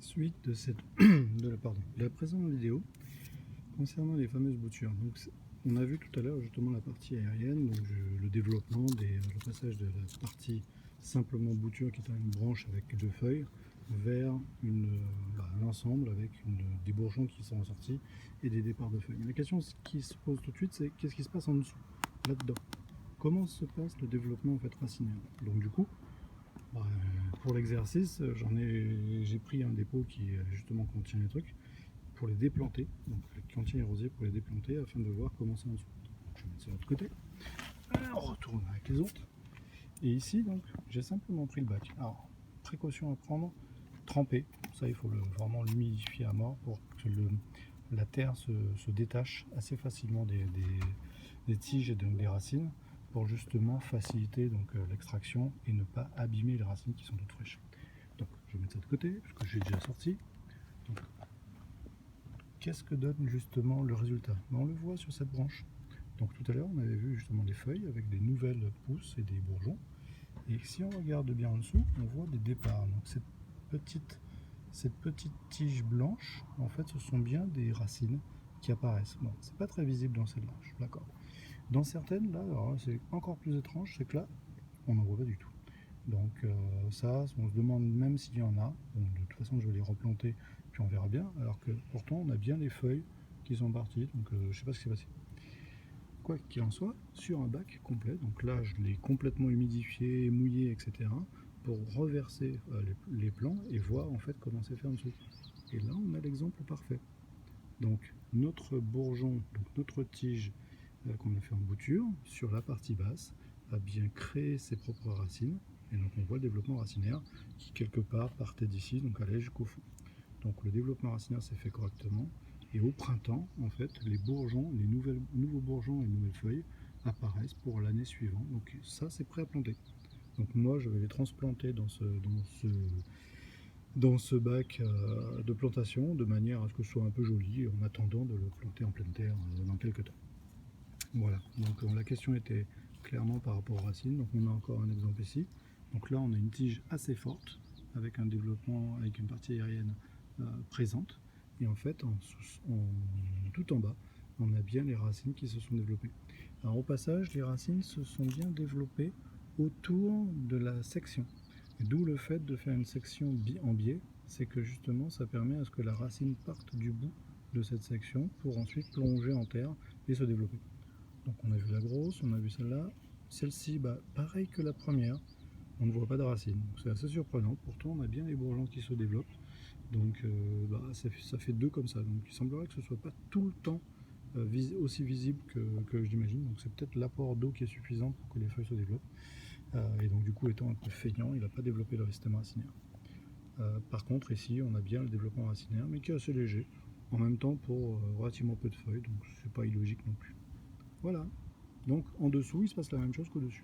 Suite de la présente vidéo concernant les fameuses boutures. Donc, on a vu tout à l'heure justement la partie aérienne, donc le développement, le passage de la partie simplement bouture qui est une branche avec deux feuilles vers un ensemble avec des bourgeons qui sont sortis et des départs de feuilles. Mais la question qui se pose tout de suite, c'est qu'est-ce qui se passe en dessous, là-dedans? Comment se passe le développement en fait racinaire? Donc du coup, pour l'exercice, j'ai pris un dépôt qui justement contient les trucs pour les déplanter, donc qui contient les rosiers pour les déplanter afin de voir comment c'est en dessous. Je vais mettre ça de l'autre côté. On retourne avec les autres. Et ici, donc, j'ai simplement pris le bac. Alors, précaution à prendre, tremper. Ça, il faut vraiment l'humidifier à mort pour que la terre se détache assez facilement des tiges et des racines, pour justement faciliter l'extraction et ne pas abîmer les racines qui sont toutes fraîches. Donc je vais mettre ça de côté parce que j'ai déjà sorti. Qu'est-ce que donne justement le résultat? On le voit sur cette branche. Donc tout à l'heure on avait vu justement des feuilles avec des nouvelles pousses et des bourgeons. Et si on regarde bien en dessous, on voit des départs. Donc cette petite tige blanche, en fait ce sont bien des racines qui apparaissent. Bon, c'est pas très visible dans celle-là, je suis d'accord. Dans certaines, là, c'est encore plus étrange, c'est que là, on n'en voit pas du tout. Donc ça, on se demande même s'il y en a. Bon, de toute façon, je vais les replanter, puis on verra bien. Alors que pourtant, on a bien les feuilles qui sont parties. Donc je ne sais pas ce qui s'est passé. Quoi qu'il en soit, sur un bac complet, donc là, je l'ai complètement humidifié, mouillé, etc. pour reverser les plants et voir en fait comment c'est fait en dessous. Et là, on a l'exemple parfait. Donc notre bourgeon, donc notre tige qu'on a fait en bouture, sur la partie basse, a bien créé ses propres racines. Et donc on voit le développement racinaire qui quelque part partait d'ici, donc allait jusqu'au fond. Donc le développement racinaire s'est fait correctement. Et au printemps, en fait, les bourgeons, nouveaux bourgeons et nouvelles feuilles apparaissent pour l'année suivante. Donc ça, c'est prêt à planter. Donc moi, je vais les transplanter dans ce bac de plantation, de manière à ce que ce soit un peu joli, en attendant de le planter en pleine terre dans quelques temps. Voilà, donc la question était clairement par rapport aux racines. Donc on a encore un exemple ici. Donc là, on a une tige assez forte, avec un développement, avec une partie aérienne présente. Et en fait, tout en bas, on a bien les racines qui se sont développées. Alors au passage, les racines se sont bien développées autour de la section. D'où le fait de faire une section en biais, c'est que justement ça permet à ce que la racine parte du bout de cette section pour ensuite plonger en terre et se développer. Donc on a vu la grosse, on a vu celle-là. Celle-ci, pareil que la première, on ne voit pas de racines. C'est assez surprenant. Pourtant, on a bien les bourgeons qui se développent. Donc ça fait deux comme ça. Donc il semblerait que ce ne soit pas tout le temps aussi visible que j'imagine. Donc c'est peut-être l'apport d'eau qui est suffisant pour que les feuilles se développent. Et donc du coup, étant un peu feignant, il n'a pas développé le système racinaire. Par contre, ici, on a bien le développement racinaire, mais qui est assez léger. En même temps, pour relativement peu de feuilles, donc c'est pas illogique non plus. Voilà. Donc en dessous, il se passe la même chose qu'au-dessus.